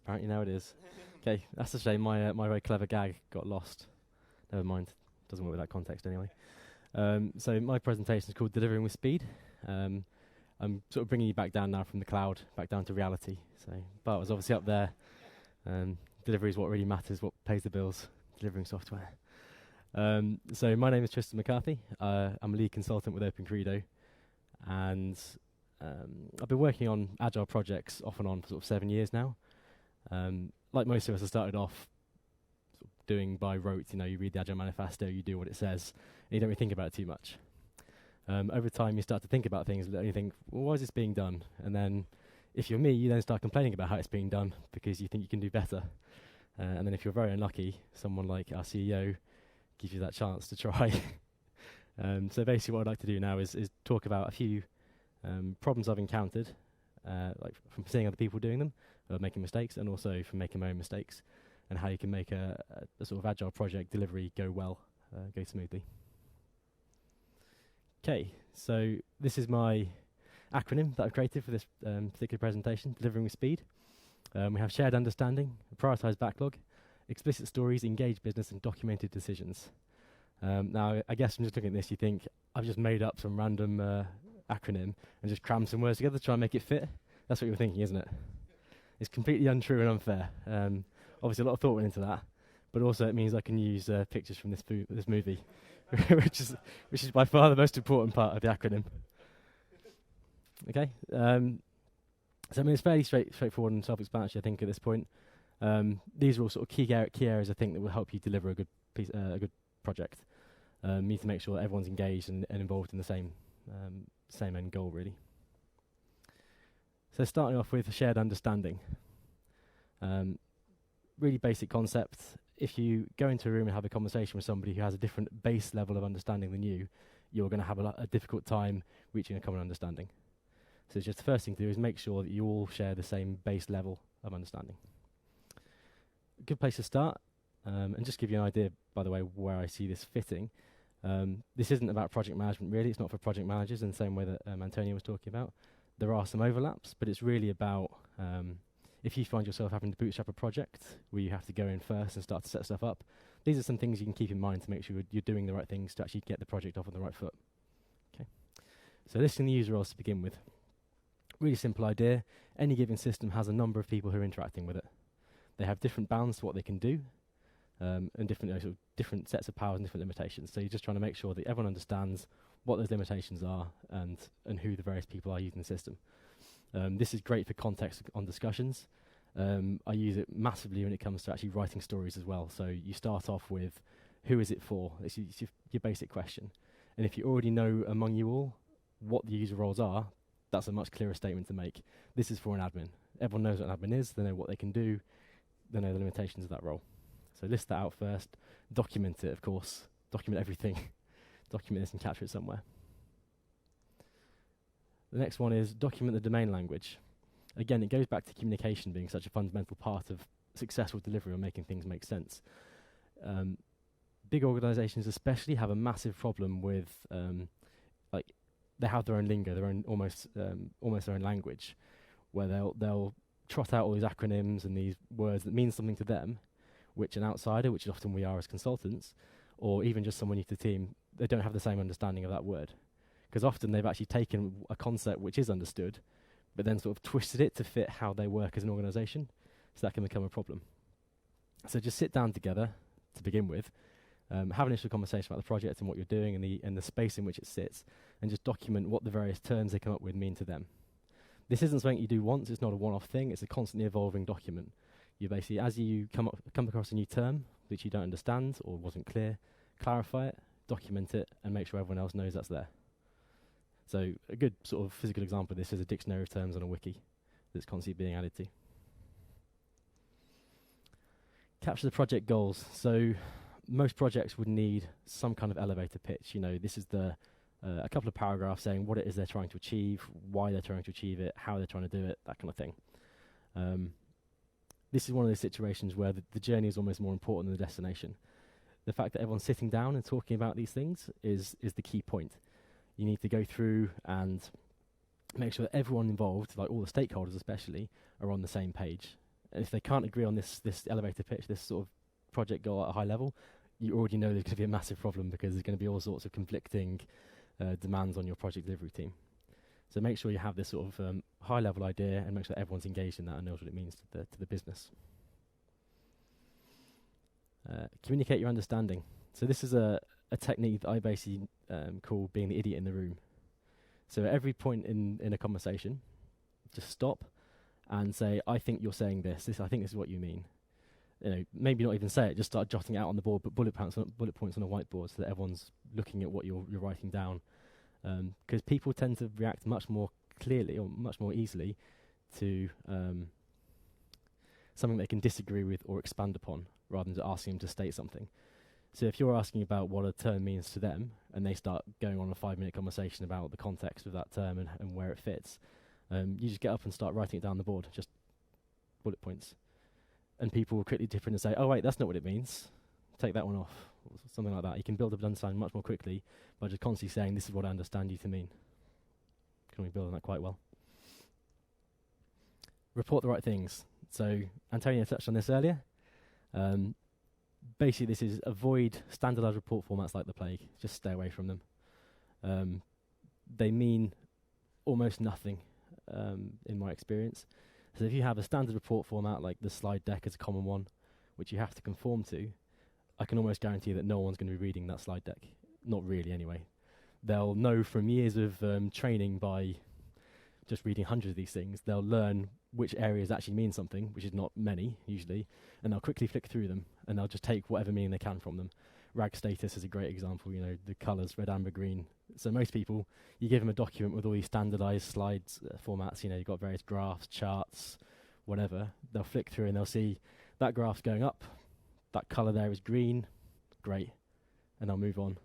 Apparently now it is. Okay, that's a shame. My very clever gag got lost. Never mind. Doesn't work with that context anyway. So my presentation is called Delivering with Speed. I'm sort of bringing you back down now from the cloud, back down to reality. So Bart was obviously up there. Delivery is what really matters, what pays the bills, delivering software. So my name is Tristan McCarthy. I'm a lead consultant with OpenCredo. And I've been working on agile projects off and on for sort of 7 years now. Like most of us, I started off sort of doing by rote. You read the Agile Manifesto, you do what it says, and you don't really think about it too much. Over time, you start to think about things, and you think, well, why is this being done? And then, if you're me, you then start complaining about how it's being done because you think you can do better. And then if you're very unlucky, someone like our CEO gives you that chance to try. So basically what I'd like to do now is talk about a few problems I've encountered, like from seeing other people doing them, making mistakes, and also from making my own mistakes, and how you can make a sort of agile project delivery go well, go smoothly. Okay, so this is my acronym that I've created for this particular presentation, Delivering with Speed. We have shared understanding, Prioritised Backlog, Explicit Stories, Engaged Business, and Documented Decisions. Now, I guess from just looking at this, you think I've just made up some random acronym and just crammed some words together to try and make it fit. That's what you're thinking, isn't it? It's completely untrue and unfair. Obviously, a lot of thought went into that, but also it means I can use pictures from this movie, which is by far the most important part of the acronym. Okay, so I mean it's fairly straightforward and self-explanatory, I think, at this point. These are all sort of key areas I think that will help you deliver a good project. You need to make sure that everyone's engaged and involved in the same end goal, really. So starting off with shared understanding. Really basic concept. If you go into a room and have a conversation with somebody who has a different base level of understanding than you, you're going to have a difficult time reaching a common understanding. So just the first thing to do is make sure that you all share the same base level of understanding. A good place to start, and just give you an idea, by the way, where I see this fitting. This isn't about project management, really. It's not for project managers in the same way that Antonio was talking about. There are some overlaps, but it's really about if you find yourself having to bootstrap a project where you have to go in first and start to set stuff up, these are some things you can keep in mind to make sure you're doing the right things to actually get the project off on the right foot. Okay. So listing the user roles to begin with. Really simple idea. Any given system has a number of people who are interacting with it. They have different bounds to what they can do, and different sets of powers and different limitations. So you're just trying to make sure that everyone understands what those limitations are and who the various people are using the system. This is great for context on discussions. I use it massively when it comes to actually writing stories as well. So you start off with, who is it for? It's your basic question. And if you already know among you all what the user roles are, that's a much clearer statement to make. This is for an admin. Everyone knows what an admin is. They know what they can do. They know the limitations of that role. So list that out first. Document it, of course. Document everything. Document this and capture it somewhere. The next one is document the domain language. Again, it goes back to communication being such a fundamental part of successful delivery or making things make sense. Big organizations especially have a massive problem with they have their own lingo, their own almost their own language, where they'll trot out all these acronyms and these words that mean something to them, which an outsider, which often we are as consultants, or even just someone new to the team, they don't have the same understanding of that word. Because often they've actually taken a concept which is understood, but then sort of twisted it to fit how they work as an organization, so that can become a problem. So just sit down together to begin with, have an initial conversation about the project and what you're doing and the space in which it sits, and just document what the various terms they come up with mean to them. This isn't something you do once, it's not a one-off thing, it's a constantly evolving document. You basically, as you come across a new term which you don't understand or wasn't clear, clarify it, document it, and make sure everyone else knows that's there. So a good sort of physical example of this is a dictionary of terms on a wiki that's constantly being added to. Capture the project goals. So most projects would need some kind of elevator pitch. This is a couple of paragraphs saying what it is they're trying to achieve, why they're trying to achieve it, how they're trying to do it, that kind of thing. This is one of those situations where the journey is almost more important than the destination. The fact that everyone's sitting down and talking about these things is the key point. You need to go through and make sure that everyone involved, like all the stakeholders especially, are on the same page. And if they can't agree on this elevator pitch, this sort of project goal at a high level, you already know there's going to be a massive problem because there's going to be all sorts of conflicting demands on your project delivery team. So make sure you have this sort of high-level idea and make sure everyone's engaged in that and knows what it means to the business. Communicate your understanding. So this is a technique that I basically call being the idiot in the room. So at every point in a conversation, just stop and say, I think you're saying this. I think this is what you mean. You know, maybe not even say it, just start jotting it out on the board, but bullet points on a whiteboard so that everyone's looking at what you're writing down. Because people tend to react much more clearly or much more easily to something they can disagree with or expand upon, rather than just asking them to state something. So if you're asking about what a term means to them, and they start going on a 5-minute conversation about the context of that term and where it fits, you just get up and start writing it down on the board, just bullet points. And people will quickly dip in and say, oh wait, that's not what it means. Take that one off, or something like that. You can build up an understanding much more quickly by just constantly saying, this is what I understand you to mean. Can we build on that quite well? Report the right things. So Antonio touched on this earlier. Basically, this is avoid standardized report formats like the plague. Just stay away from them. They mean almost nothing in my experience. So if you have a standard report format like the slide deck is a common one, which you have to conform to, I can almost guarantee that no one's going to be reading that slide deck. Not really, anyway. They'll know from years of training by just reading hundreds of these things. They'll learn which areas actually mean something, which is not many, usually, and they'll quickly flick through them, and they'll just take whatever meaning they can from them. Rag status is a great example, you know, the colours, red, amber, green. So most people, you give them a document with all these standardised slides formats, you know, you've got various graphs, charts, whatever. They'll flick through and they'll see that graph's going up, that colour there is green, great, and they'll move on.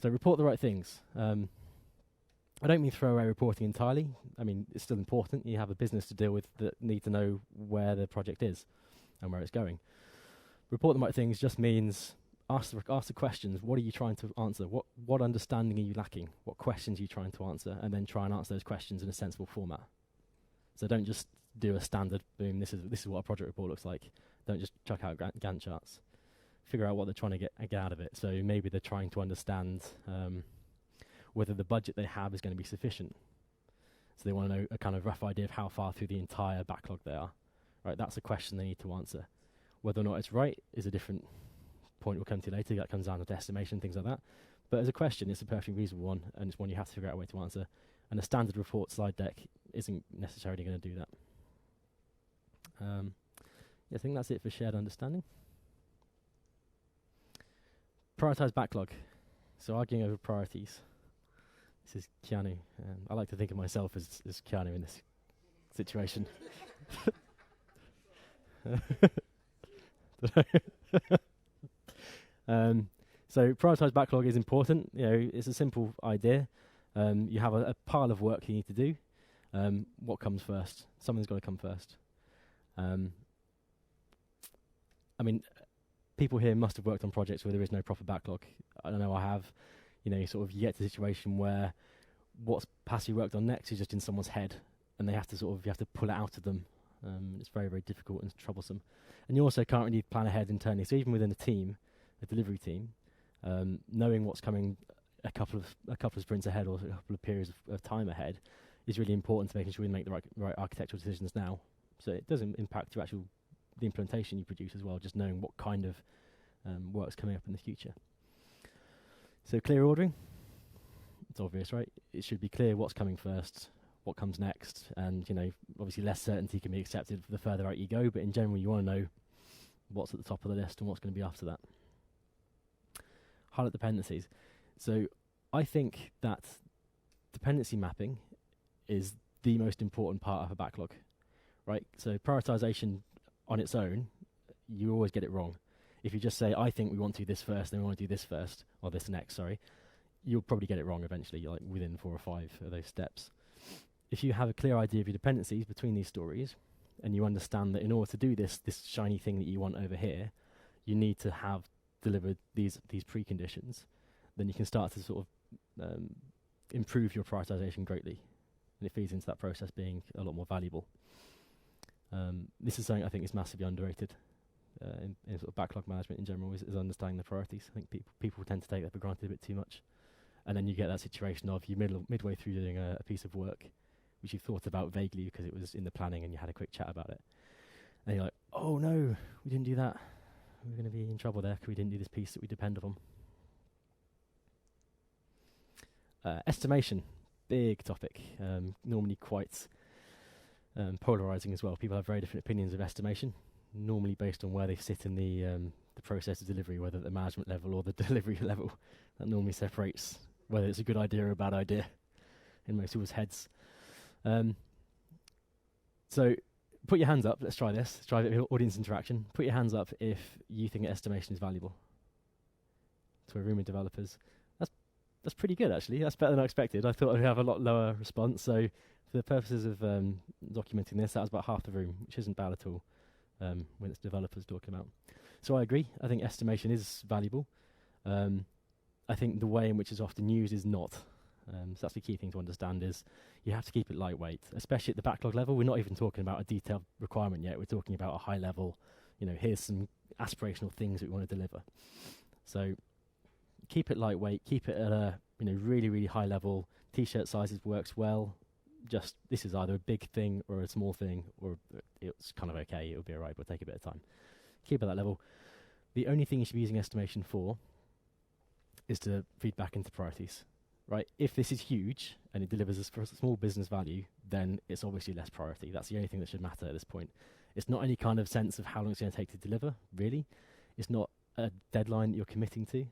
So report the right things. I don't mean throw away reporting entirely. I mean, it's still important. You have a business to deal with that need to know where the project is and where it's going. Report the right things just means ask the questions. What are you trying to answer? What understanding are you lacking? What questions are you trying to answer? And then try and answer those questions in a sensible format. So don't just do a standard, boom, this is what a project report looks like. Don't just chuck out Gantt charts. Figure out what they're trying to get out of it. So maybe they're trying to understand whether the budget they have is going to be sufficient. So they want to know a kind of rough idea of how far through the entire backlog they are. Right, that's a question they need to answer. Whether or not it's right is a different point we'll come to later. That comes down to estimation, things like that. But as a question, it's a perfectly reasonable one, and it's one you have to figure out a way to answer. And a standard report slide deck isn't necessarily going to do that. I think that's it for shared understanding. Prioritised backlog. So arguing over priorities. This is Keanu. I like to think of myself as Keanu in this situation. So prioritised backlog is important. You know, it's a simple idea. You have a pile of work you need to do. What comes first? Something's got to come first. I mean, people here must have worked on projects where there is no proper backlog. I don't know, I have. You know, you get to a situation where what's passively worked on next is just in someone's head, and you have to pull it out of them. It's very, very difficult and troublesome. And you also can't really plan ahead internally. So even within a team, a delivery team, knowing what's coming a couple of sprints ahead or a couple of periods of time ahead is really important to making sure we make the right architectural decisions now. So it doesn't impact the implementation you produce as well, just knowing what kind of work's coming up in the future. So clear ordering, it's obvious, right? It should be clear what's coming first, what comes next, and obviously less certainty can be accepted the further out you go, but in general you want to know what's at the top of the list and what's going to be after that. Highlight dependencies. So I think that dependency mapping is the most important part of a backlog, right? So prioritization on its own, you always get it wrong. If you just say, I think we want to do this first, then we want to do this first, or this next, you'll probably get it wrong eventually, like within 4 or 5 of those steps. If you have a clear idea of your dependencies between these stories, and you understand that in order to do this shiny thing that you want over here, you need to have delivered these preconditions, then you can start to sort of improve your prioritization greatly. And it feeds into that process being a lot more valuable. This is something I think is massively underrated in sort of backlog management in general, is understanding the priorities. I think people tend to take that for granted a bit too much. And then you get that situation of you're midway through doing a piece of work, which you've thought about vaguely because it was in the planning and you had a quick chat about it. And you're like, oh no, we didn't do that. We're going to be in trouble there because we didn't do this piece that we depend upon. Estimation, big topic, normally quite polarizing as well. People have very different opinions of estimation, normally based on where they sit in the process of delivery, whether at the management level or the delivery level. That normally separates whether it's a good idea or a bad idea in most people's heads. So put your hands up. Let's try this. Let's try a bit of audience interaction. Put your hands up if you think estimation is valuable to a room of developers. That's pretty good, actually. That's better than I expected. I thought I'd have a lot lower response. So for the purposes of documenting this, that was about half the room, which isn't bad at all when it's developers talking about. So I agree. I think estimation is valuable. I think the way in which it's often used is not. So that's the key thing to understand is you have to keep it lightweight, especially at the backlog level. We're not even talking about a detailed requirement yet. We're talking about a high level, here's some aspirational things that we want to deliver. So keep it lightweight, keep it at a really, really high level. T-shirt sizes works well. Just this is either a big thing or a small thing, or it's kind of okay. It'll be alright, but take a bit of time. Keep it at that level. The only thing you should be using estimation for is to feed back into priorities, right? If this is huge and it delivers us for a small business value, then it's obviously less priority. That's the only thing that should matter at this point. It's not any kind of sense of how long it's going to take to deliver, really. It's not a deadline that you're committing to.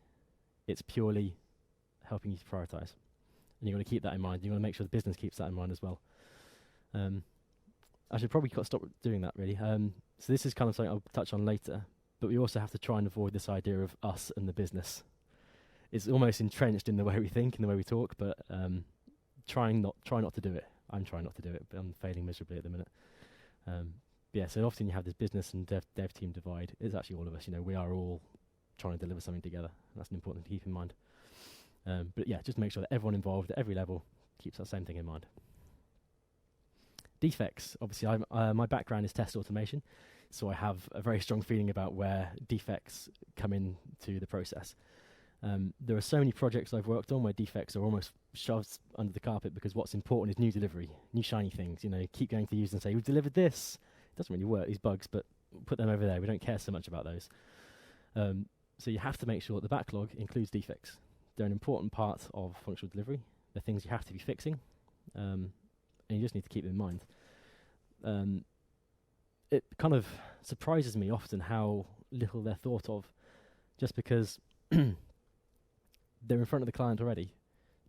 It's purely helping you to prioritize. And you've got to keep that in mind. You've got to make sure the business keeps that in mind as well. I should probably stop doing that, really. So this is kind of something I'll touch on later, but we also have to try and avoid this idea of us and the business. It's almost entrenched in the way we think and the way we talk, but try not to do it. I'm trying not to do it, but I'm failing miserably at the minute. So often you have this business and dev team divide. It's actually all of us. We are all trying to deliver something together. That's an important thing to keep in mind. But just make sure that everyone involved at every level keeps that same thing in mind. Defects. Obviously, my background is test automation, so I have a very strong feeling about where defects come into the process. There are so many projects I've worked on where defects are almost shoved under the carpet because what's important is new delivery, new shiny things. Keep going to users and say, we've delivered this. It doesn't really work, these bugs, but put them over there. We don't care so much about those. So you have to make sure that the backlog includes defects. They're an important part of functional delivery. They're things you have to be fixing, and you just need to keep them in mind. It kind of surprises me often how little they're thought of, just because they're in front of the client already.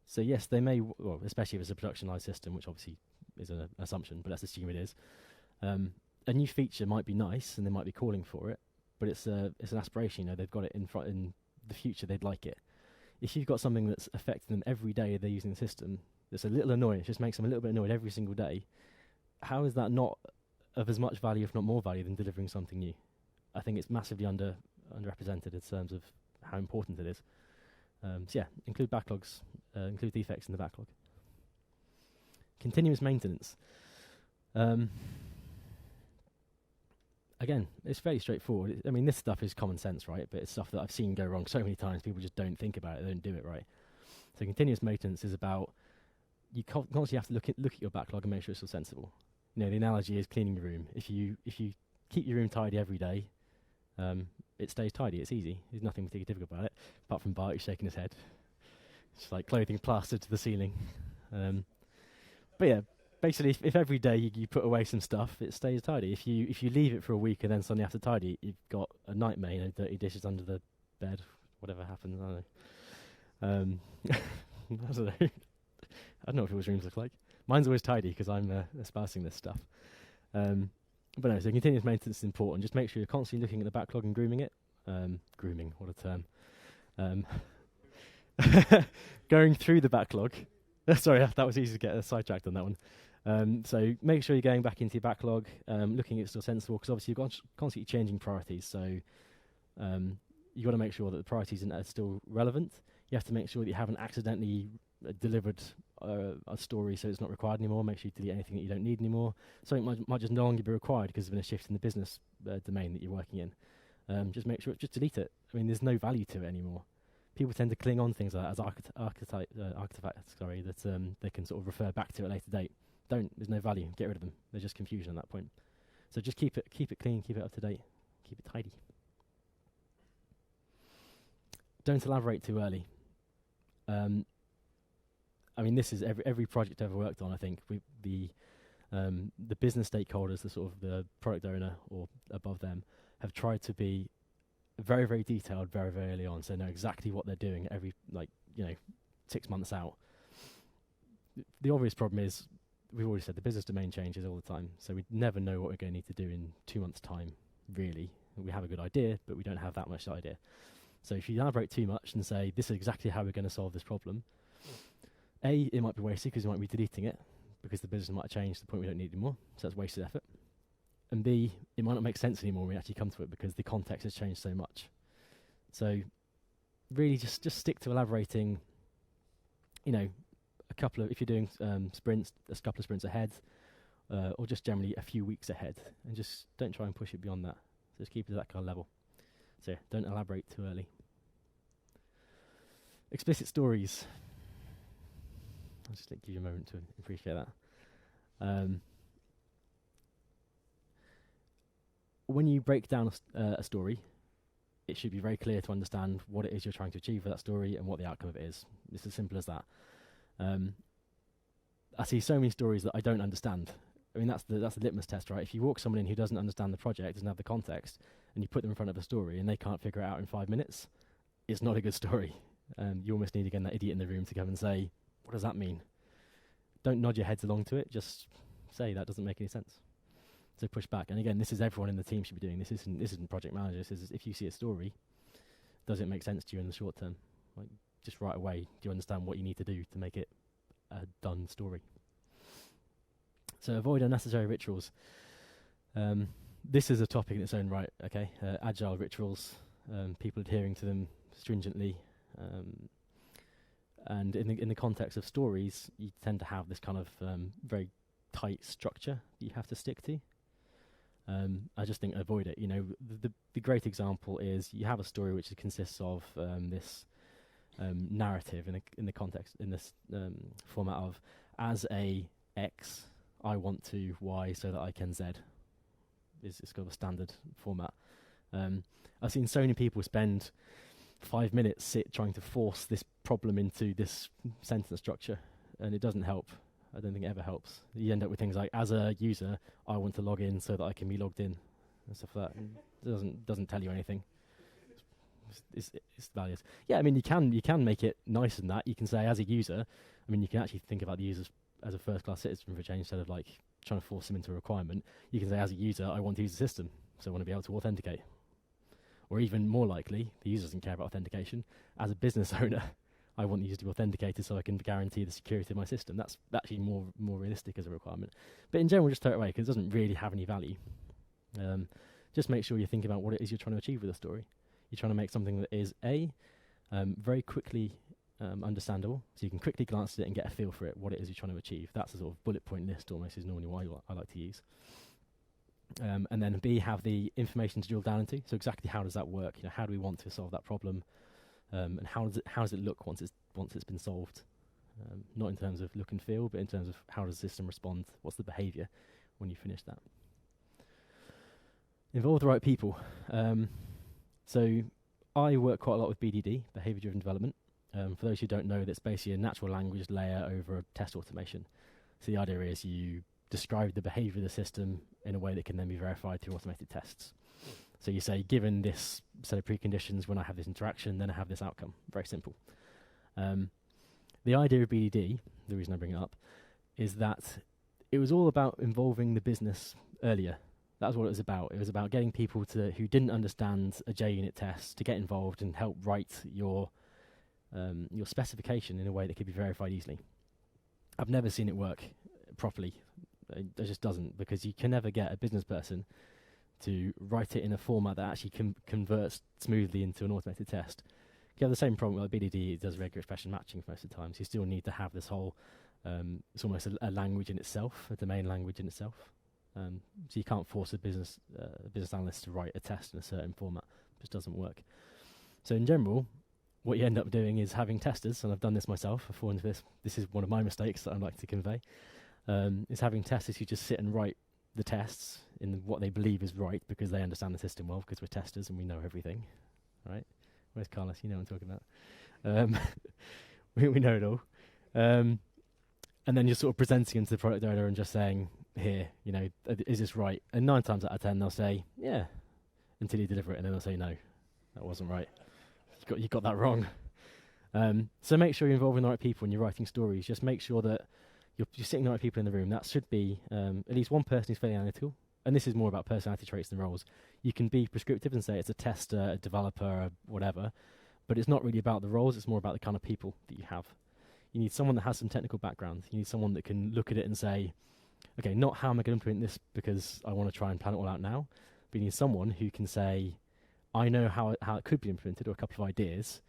So yes, they may, especially if it's a productionized system, which obviously is an assumption, but let's assume it is. A new feature might be nice, and they might be calling for it, but it's an aspiration. They've got it in the future. They'd like it. If you've got something that's affecting them every day they're using the system, that's a little annoying, it just makes them a little bit annoyed every single day, how is that not of as much value, if not more value, than delivering something new? I think it's massively underrepresented in terms of how important it is. Include backlogs, include defects in the backlog. Continuous maintenance. Again, it's fairly straightforward. This stuff is common sense, right? But it's stuff that I've seen go wrong so many times. People just don't think about it. They don't do it right. So continuous maintenance is about you constantly have to look at your backlog and make sure it's all sensible. The analogy is cleaning your room. If you keep your room tidy every day, it stays tidy. It's easy. There's nothing particularly difficult about it, apart from Bart shaking his head. It's like clothing plastered to the ceiling. Basically, if every day you put away some stuff, it stays tidy. If you leave it for a week and then suddenly have to tidy it, you've got a nightmare. Dirty dishes under the bed, whatever happens. I don't know. I don't know. I don't know what people's rooms look like. Mine's always tidy because I'm espousing this stuff. But no, so continuous maintenance is important. Just make sure you're constantly looking at the backlog and grooming it. Grooming, what a term. Going through the backlog. Sorry, that was easy to get sidetracked on that one. So make sure you're going back into your backlog, looking at it still sensible, because obviously you're constantly changing priorities. So you've got to make sure that the priorities are still relevant. You have to make sure that you haven't accidentally delivered a story so it's not required anymore. Make sure you delete anything that you don't need anymore. Something might just no longer be required because there's been a shift in the business domain that you're working in. Just make sure, just delete it. I mean, there's no value to it anymore. People tend to cling on things like that as artifacts, that they can sort of refer back to at a later date. There's no value. Get rid of them. They're just confusion at that point. So just keep it clean, keep it up to date, keep it tidy. Don't elaborate too early. I mean, this is every project I've ever worked on. I think the business stakeholders, the sort of the product owner or above them, have tried to be very, very detailed, very, very early on, so know exactly what they're doing every 6 months out. The obvious problem is, we've already said, the business domain changes all the time, so we never know what we're going to need to do in 2 months' time. Really, we have a good idea, but we don't have that much idea. So if you elaborate too much and say, this is exactly how we're going to solve this problem, A, it might be wasted because you might be deleting it, because the business might have changed to the point we don't need it anymore, so that's wasted effort. And B, it might not make sense anymore when we actually come to it because the context has changed so much. So really just stick to elaborating, if you're doing sprints, a couple of sprints ahead, or just generally a few weeks ahead, and just don't try and push it beyond that. So just keep it at that kind of level. So yeah, don't elaborate too early. Explicit stories. I'll just give you a moment to appreciate that. When you break down a story, it should be very clear to understand what it is you're trying to achieve with that story and what the outcome of it is. It's as simple as that. I see so many stories that I don't understand. I mean, that's the litmus test, right? If you walk someone in who doesn't understand the project, doesn't have the context, and you put them in front of a story and they can't figure it out in 5 minutes, it's not a good story. You almost need, again, that idiot in the room to come and say, what does that mean? Don't nod your heads along to it, just say that doesn't make any sense. So push back. And again, this is everyone in the team should be doing. This isn't project managers. This is if you see a story, does it make sense to you in the short term? Like, just right away, do you understand what you need to do to make it a done story? So avoid unnecessary rituals. This is a topic in its own right, okay? Agile rituals, people adhering to them stringently. And in the context of stories, you tend to have this kind of very tight structure that you have to stick to. I just think avoid it. The great example is you have a story which consists of this narrative in the context, in this format of, as a X, I want to Y so that I can Z. It's kind of a standard format. I've seen so many people spend 5 minutes trying to force this problem into this sentence structure, and it doesn't help. I don't think it ever helps. You end up with things like, as a user, I want to log in so that I can be logged in, and stuff like that. And it doesn't tell you anything. It's values. Yeah, I mean, you can make it nicer than that. You can say, as a user, I mean, you can actually think about the users as a first-class citizen for a change, instead of like trying to force them into a requirement. You can say, as a user, I want to use the system, so I want to be able to authenticate. Or even more likely, the user doesn't care about authentication. As a business owner, I want the user to be authenticated so I can guarantee the security of my system. That's actually more realistic as a requirement. But in general, just throw it away because it doesn't really have any value. Just make sure you're thinking about what it is you're trying to achieve with a story. You're trying to make something that is very quickly understandable, so you can quickly glance at it and get a feel for it, what it is you're trying to achieve. That's a sort of bullet point list almost is normally what I like to use. And then B, have the information to drill down into. So exactly how does that work? How do we want to solve that problem? And how does it look once it's been solved? Not in terms of look and feel, but in terms of how does the system respond? What's the behaviour when you finish that? Involve the right people. So I work quite a lot with BDD, behaviour-driven development. For those who don't know, that's basically a natural language layer over a test automation. So the idea is you describe the behaviour of the system in a way that can then be verified through automated tests. So you say, given this set of preconditions, when I have this interaction, then I have this outcome. Very simple. The idea of BDD, the reason I bring it up, is that it was all about involving the business earlier. That was what it was about. It was about getting people who didn't understand a JUnit test to get involved and help write your specification in a way that could be verified easily. I've never seen it work properly. It just doesn't, because you can never get a business person to write it in a format that actually converts smoothly into an automated test, you have the same problem with BDD. It does regular expression matching for most of the time. So you still need to have this whole, it's almost a language in itself, a domain language in itself. So you can't force a business analyst to write a test in a certain format. It just doesn't work. So in general, what you end up doing is having testers, and I've done this myself. I've fallen into this. This is one of my mistakes that I'd like to convey. Is having testers who just sit and write the tests in what they believe is right because they understand the system well, because we're testers and we know everything, right? Where's Carlos? You know what I'm talking about. We know it all. And then you're sort of presenting them to the product owner and just saying, here, is this right? And 9 times out of 10, they'll say, yeah, until you deliver it, and then they'll say, no, that wasn't right. You got that wrong. So make sure you're involving the right people when you're writing stories. Just make sure that you're sitting the right people in the room. That should be at least one person who's fairly analytical. And this is more about personality traits than roles. You can be prescriptive and say it's a tester, a developer, or whatever, but it's not really about the roles. It's more about the kind of people that you have. You need someone that has some technical background. You need someone that can look at it and say, okay, not how am I going to implement this because I want to try and plan it all out now, but you need someone who can say, I know how it could be implemented, or a couple of ideas,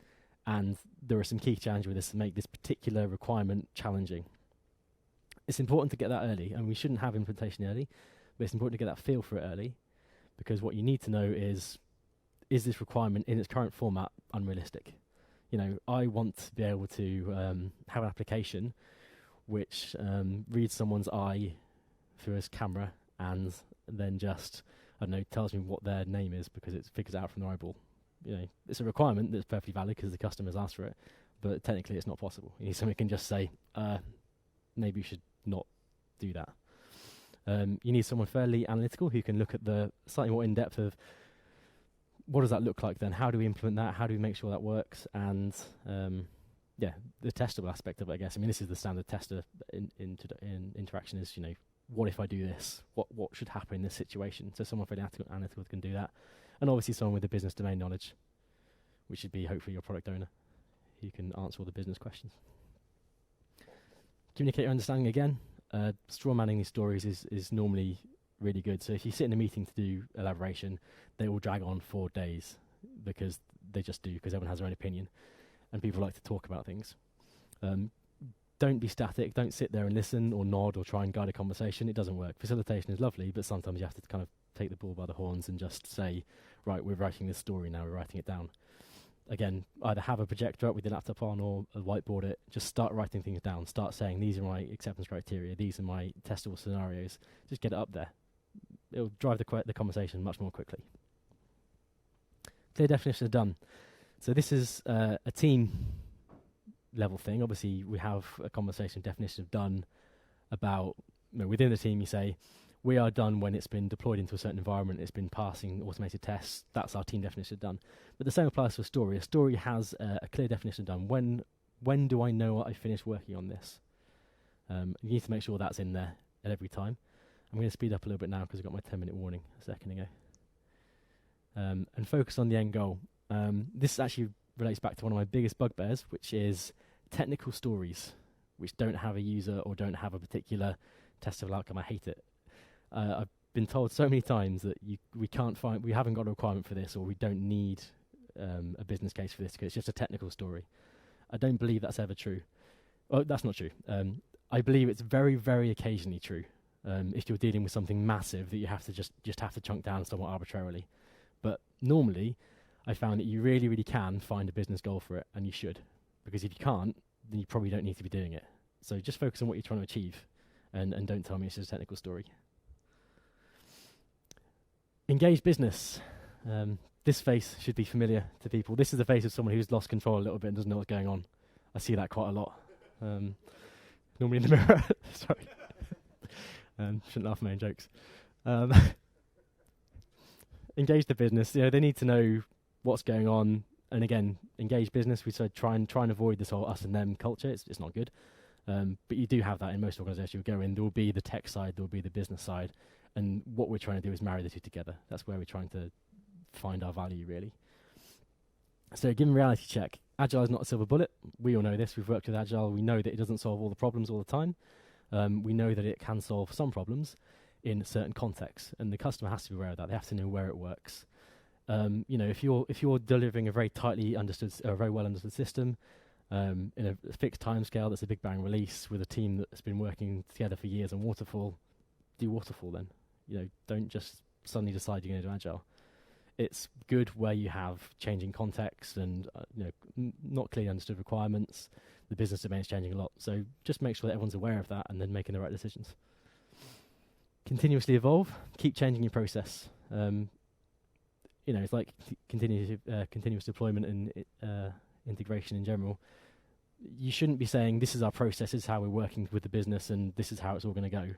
and there are some key challenges with this to make this particular requirement challenging. It's important to get that early, and we shouldn't have implementation early, but it's important to get that feel for it early, because what you need to know is this requirement in its current format unrealistic? I want to be able to have an application which reads someone's eye through his camera and then just, I don't know, tells me what their name is because it figures it out from their eyeball. It's a requirement that's perfectly valid because the customer's asked for it, but technically it's not possible. You need someone who can just say, maybe you should not do that. You need someone fairly analytical who can look at the slightly more in-depth of what does that look like then? How do we implement that? How do we make sure that works? And the testable aspect of it, I guess. I mean, this is the standard tester in interaction is, what if I do this? What should happen in this situation? So someone fairly analytical can do that. And obviously someone with the business domain knowledge, which should be hopefully your product owner, who can answer all the business questions. Communicate your understanding again. Straw manning these stories is normally really good. So if you sit in a meeting to do elaboration, they will drag on 4 days because they just do, because everyone has their own opinion and people like to talk about things. Don't be static. Don't sit there and listen or nod or try and guide a conversation. It doesn't work. Facilitation is lovely, but sometimes you have to kind of take the bull by the horns and just say, right, we're writing this story now, we're writing it down. Again, either have a projector up with your laptop on or a whiteboard it. Just start writing things down. Start saying, these are my acceptance criteria. These are my testable scenarios. Just get it up there. It'll drive the conversation much more quickly. Clear definition of done. So this is a team level thing. Obviously, we have a conversation definition of done about, within the team you say, we are done when it's been deployed into a certain environment, it's been passing automated tests. That's our team definition of done. But the same applies to a story. A story has a clear definition of done. When do I know I finished working on this? You need to make sure that's in there at every time. I'm going to speed up a little bit now because I got my 10-minute warning a second ago. And focus on the end goal. This actually relates back to one of my biggest bugbears, which is technical stories which don't have a user or don't have a particular testable outcome. I hate it. I've been told so many times that we haven't got a requirement for this, or we don't need a business case for this because it's just a technical story. I don't believe that's ever true. Oh, that's not true. I believe it's very, very occasionally true. If you're dealing with something massive that you have to just have to chunk down somewhat arbitrarily. But normally, I found that you really, really can find a business goal for it, and you should. Because if you can't, then you probably don't need to be doing it. So just focus on what you're trying to achieve, and don't tell me it's just a technical story. Engage business. This face should be familiar to people. This is the face of someone who's lost control a little bit and doesn't know what's going on. I see that quite a lot. Normally in the mirror. Sorry. Shouldn't laugh at my own jokes. Engage the business. They need to know what's going on. And again, engage business. We said try and avoid this whole us and them culture. It's not good. But you do have that in most organizations. You go in, there will be the tech side, there will be the business side. And what we're trying to do is marry the two together. That's where we're trying to find our value, really. So give them a reality check. Agile is not a silver bullet. We all know this. We've worked with Agile. We know that it doesn't solve all the problems all the time. We know that it can solve some problems in certain contexts. And the customer has to be aware of that. They have to know where it works. If you're delivering a very tightly understood, a very well understood system, in a fixed timescale, that's a big bang release with a team that's been working together for years on waterfall, do waterfall then. Don't just suddenly decide you're going to do agile. It's good where you have changing context and not clearly understood requirements. The business domain is changing a lot, so just make sure that everyone's aware of that and then making the right decisions. Continuously evolve. Keep changing your process. It's like continuous deployment and integration in general. You shouldn't be saying this is our process, this is how we're working with the business, and this is how it's all going to go.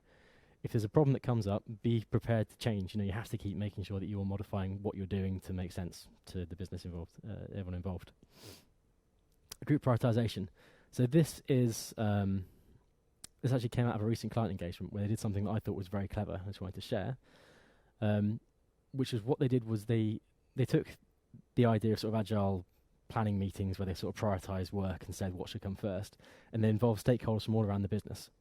If there's a problem that comes up, be prepared to change. You have to keep making sure that you're modifying what you're doing to make sense to the business involved, everyone involved. Group prioritization. So this is this actually came out of a recent client engagement where they did something that I thought was very clever. I just wanted to share. Which is what they did was they took the idea of sort of agile planning meetings where they sort of prioritize work and said what should come first, and they involved stakeholders from all around the business.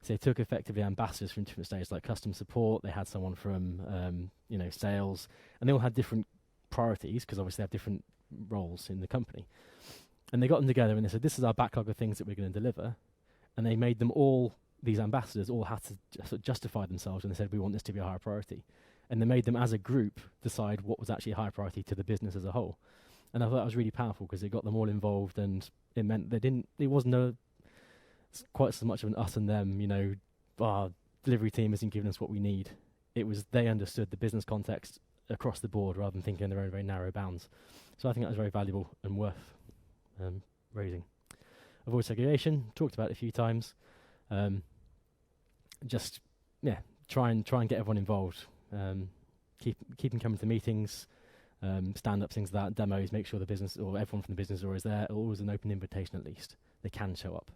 So they took effectively ambassadors from different stages, like customer support. They had someone from sales, and they all had different priorities because obviously they have different roles in the company. And they got them together and they said, this is our backlog of things that we're going to deliver. And they made them all, these ambassadors all had to sort of justify themselves, and they said, we want this to be a higher priority. And they made them as a group decide what was actually a high priority to the business as a whole. And I thought that was really powerful because it got them all involved, and it meant it wasn't quite so much of an us and them, our delivery team isn't giving us what we need. It was they understood the business context across the board rather than thinking in their own very narrow bounds. So I think that was very valuable and worth raising. Avoid segregation, talked about it a few times. Try and get everyone involved. Keep them coming to meetings, stand-ups, things like that, demos, make sure the business or everyone from the business is always there, always an open invitation at least. They can show up.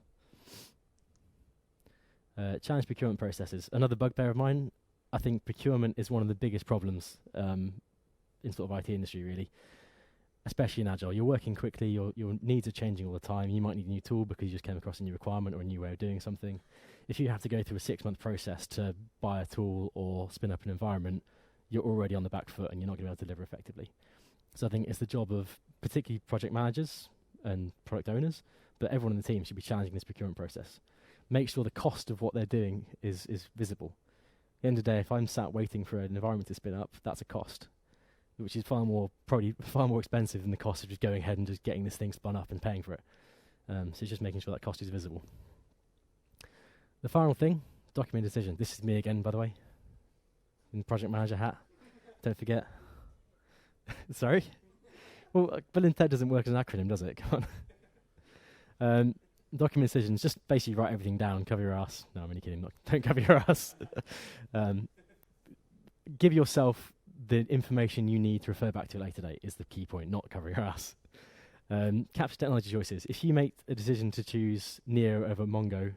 Challenge procurement processes. Another bugbear of mine, I think procurement is one of the biggest problems in sort of IT industry, really, especially in Agile. You're working quickly, your needs are changing all the time. You might need a new tool because you just came across a new requirement or a new way of doing something. If you have to go through a 6-month process to buy a tool or spin up an environment, you're already on the back foot and you're not going to be able to deliver effectively. So I think it's the job of particularly project managers and product owners, but everyone in the team should be challenging this procurement process. Make sure the cost of what they're doing is visible. At the end of the day, if I'm sat waiting for an environment to spin up, that's a cost, which is probably far more expensive than the cost of just going ahead and just getting this thing spun up and paying for it. So it's just making sure that cost is visible. The final thing, document decision. This is me again, by the way, in the project manager hat. Don't forget. Sorry? Well, Bill and Ted doesn't work as an acronym, does it? Come on. Document decisions, just basically write everything down, cover your ass. No, I'm only kidding. Don't cover your ass. Give yourself the information you need to refer back to a later date is the key point, not cover your ass. Capture technology choices. If you make a decision to choose Neo over Mongo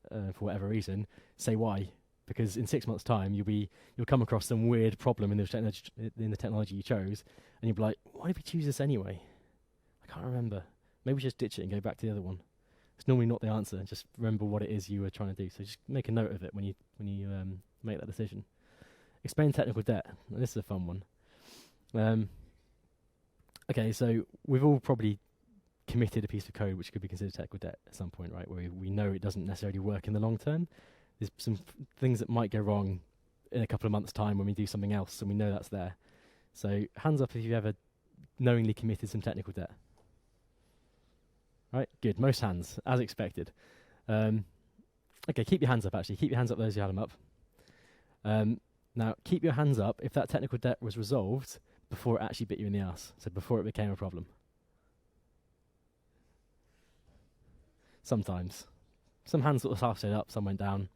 for whatever reason, say why. Because in 6 months' time, you'll come across some weird problem in the technology you chose, and you'll be like, why did we choose this anyway? I can't remember. Maybe we just ditch it and go back to the other one. It's normally not the answer. Just remember what it is you were trying to do. So just make a note of it when you make that decision. Explain technical debt. Now, this is a fun one. Okay, so we've all probably committed a piece of code which could be considered technical debt at some point, right? Where we know it doesn't necessarily work in the long term. There's some things that might go wrong in a couple of months' time when we do something else, and we know that's there. So hands up if you've ever knowingly committed some technical debt. Right, good. Most hands, as expected. Okay, keep your hands up, actually. Keep your hands up, those who had them up. Now, keep your hands up if that technical debt was resolved before it actually bit you in the ass, so before it became a problem. Sometimes. Some hands sort of half stayed up, some went down.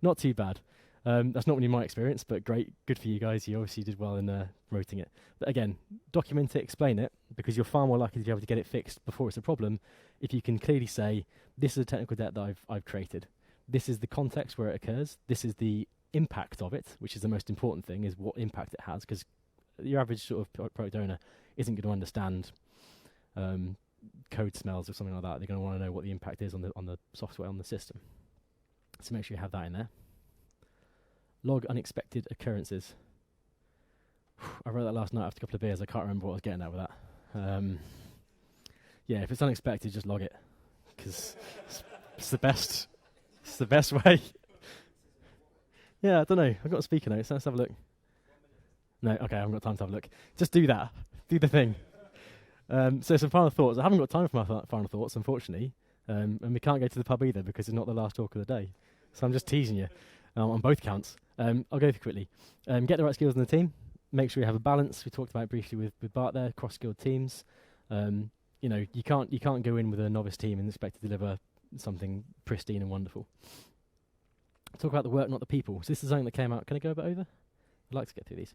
Not too bad. That's not really my experience, but great. Good for you guys. You obviously did well in promoting it. But again, document it, explain it, because you're far more likely to be able to get it fixed before it's a problem if you can clearly say, this is a technical debt that I've created. This is the context where it occurs. This is the impact of it, which is the most important thing, is what impact it has, because your average sort of product owner isn't going to understand code smells or something like that. They're going to want to know what the impact is on the software, on the system. So make sure you have that in there. Log unexpected occurrences. I wrote that last night after a couple of beers. I can't remember what I was getting at with that. Yeah, if it's unexpected, just log it, because it's the best. It's the best way. Yeah, I don't know. I've got a speaker notes. Let's have a look. No, okay, I haven't got time to have a look. Just do that. Do the thing. So some final thoughts. I haven't got time for my final thoughts, unfortunately. And we can't go to the pub either because it's not the last talk of the day. So I'm just teasing you on both counts. I'll go through quickly. Get the right skills in the team. Make sure you have a balance. We talked about it briefly with Bart there, cross-skilled teams. You can't go in with a novice team and expect to deliver something pristine and wonderful. Talk about the work, not the people. So this is something that came out. Can I go a bit over? I'd like to get through these.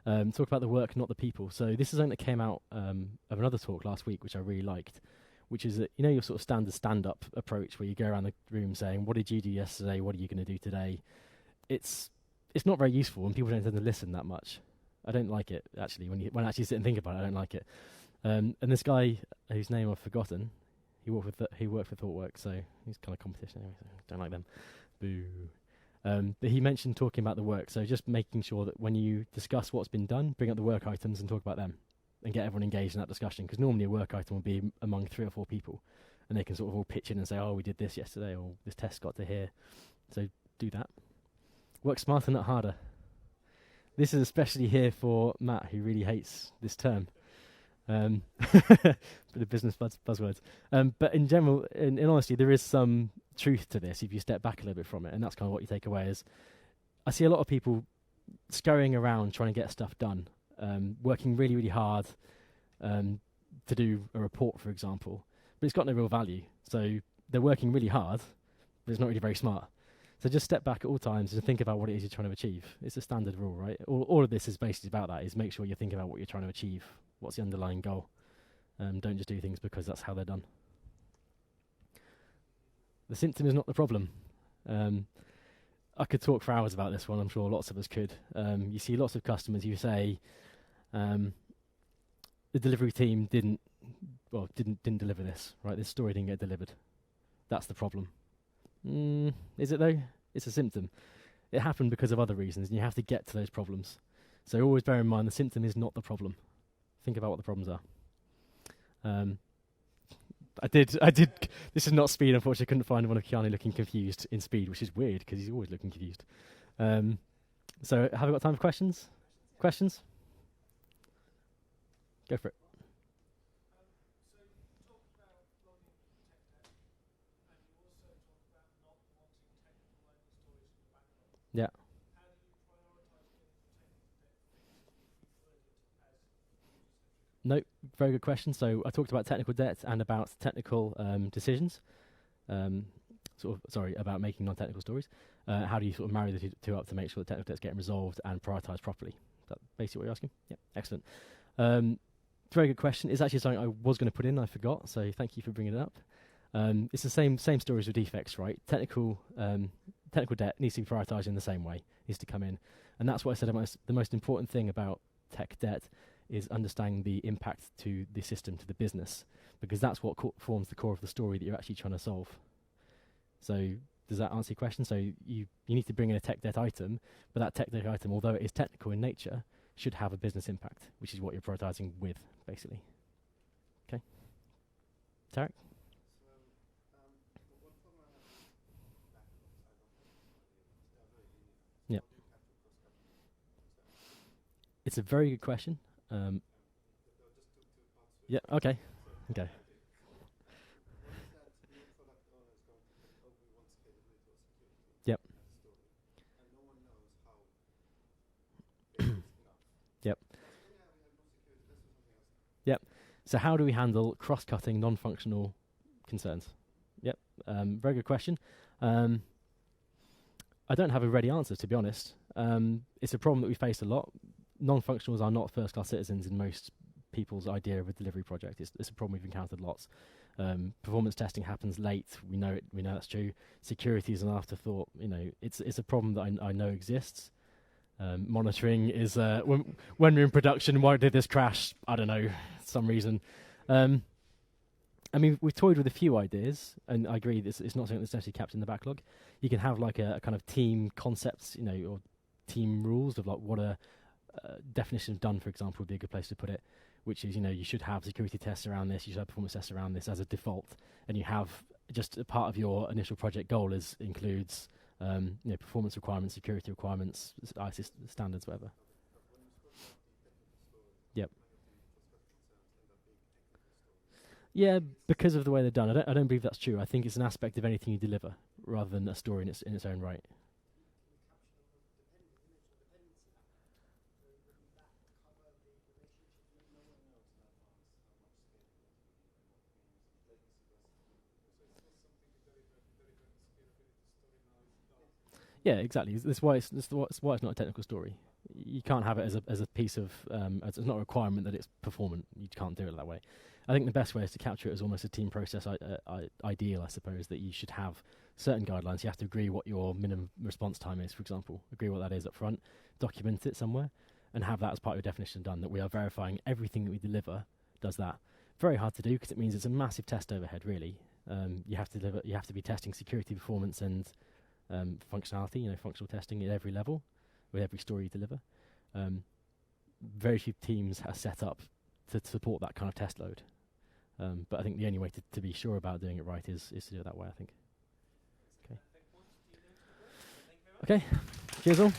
Talk about the work, not the people. So this is something that came out of another talk last week, which I really liked, which is that, your sort of standard stand-up approach where you go around the room saying, what did you do yesterday? What are you going to do today? It's not very useful, and people don't tend to listen that much. I don't like it, actually. When I actually sit and think about it, I don't like it. And this guy, whose name I've forgotten, he worked for ThoughtWorks, so he's kind of competition anyway, so don't like them. Boo. But he mentioned talking about the work, so just making sure that when you discuss what's been done, bring up the work items and talk about them, and get everyone engaged in that discussion, because normally a work item will be among 3 or 4 people, and they can sort of all pitch in and say, oh, we did this yesterday, or this test got to here. So do that. Work smarter, not harder. This is especially here for Matt, who really hates this term. For the business buzzwords. But in general, in honesty, there is some truth to this if you step back a little bit from it, and that's kind of what you take away. Is I see a lot of people scurrying around trying to get stuff done, working really, really hard to do a report, for example, but it's got no real value. So they're working really hard, but it's not really very smart. So just step back at all times and think about what it is you're trying to achieve. It's a standard rule, right? All of this is basically about that, is make sure you're thinking about what you're trying to achieve. What's the underlying goal? Don't just do things because that's how they're done. The symptom is not the problem. I could talk for hours about this one. I'm sure lots of us could. You see lots of customers who say the delivery team didn't deliver this, right? This story didn't get delivered. That's the problem. Is it though? It's a symptom. It happened because of other reasons, and you have to get to those problems. So always bear in mind the symptom is not the problem. Think about what the problems are. I did. This is not Speed, unfortunately. I couldn't find one of Keanu looking confused in Speed, which is weird because he's always looking confused. So have we got time for questions? Questions? Go for it. Yeah. No, very good question. So I talked about technical debt and about technical decisions. About making non-technical stories. How do you sort of marry the two up to make sure that technical debt's getting resolved and prioritised properly? Is that basically what you're asking? Yeah, excellent. Very good question. It's actually something I was going to put in, I forgot. So thank you for bringing it up. It's the same stories with defects, right? Technical debt needs to be prioritised in the same way. Needs to come in, and that's what I said about the most important thing about tech debt is understanding the impact to the system, to the business, because that's what forms the core of the story that you're actually trying to solve. So does that answer your question? So you need to bring in a tech debt item, but that tech debt item, although it is technical in nature, should have a business impact, which is what you're prioritising with, basically. Okay. Tarek? Yeah. It's a very good question. Yeah, okay. Okay. Yep. Yep. Yep. So how do we handle cross-cutting, non-functional concerns? Yep. Very good question. I don't have a ready answer, to be honest. It's a problem that we face a lot. Non-functionals are not first-class citizens in most people's idea of a delivery project. It's a problem we've encountered lots. Performance testing happens late. We know it. We know that's true. Security is an afterthought. It's a problem that I know exists. Monitoring is when we're in production. Why did this crash? I don't know. Some reason. We've toyed with a few ideas, and I agree. It's not something that's necessarily kept in the backlog. You can have like a kind of team concepts, or team rules of like what a definition of done, for example, would be a good place to put it, which is, you should have security tests around this, you should have performance tests around this as a default, and you have just a part of your initial project goal includes performance requirements, security requirements, ISIS standards, whatever. Yep. Yeah, because of the way they're done. I don't believe that's true. I think it's an aspect of anything you deliver rather than a story in its own right. Yeah, exactly. That's why it's not a technical story. You can't have it as a piece of it's not a requirement that it's performant. You can't do it that way. I think the best way is to capture it as almost a team process ideal, I suppose, that you should have certain guidelines. You have to agree what your minimum response time is, for example. Agree what that is up front, document it somewhere, and have that as part of your definition done, that we are verifying everything that we deliver does that. Very hard to do because it means it's a massive test overhead, really. You have to be testing security, performance, and functionality, functional testing at every level with every story you deliver. Very few teams are set up to support that kind of test load. But I think the only way to be sure about doing it right is to do it that way, I think. Okay. Cheers all.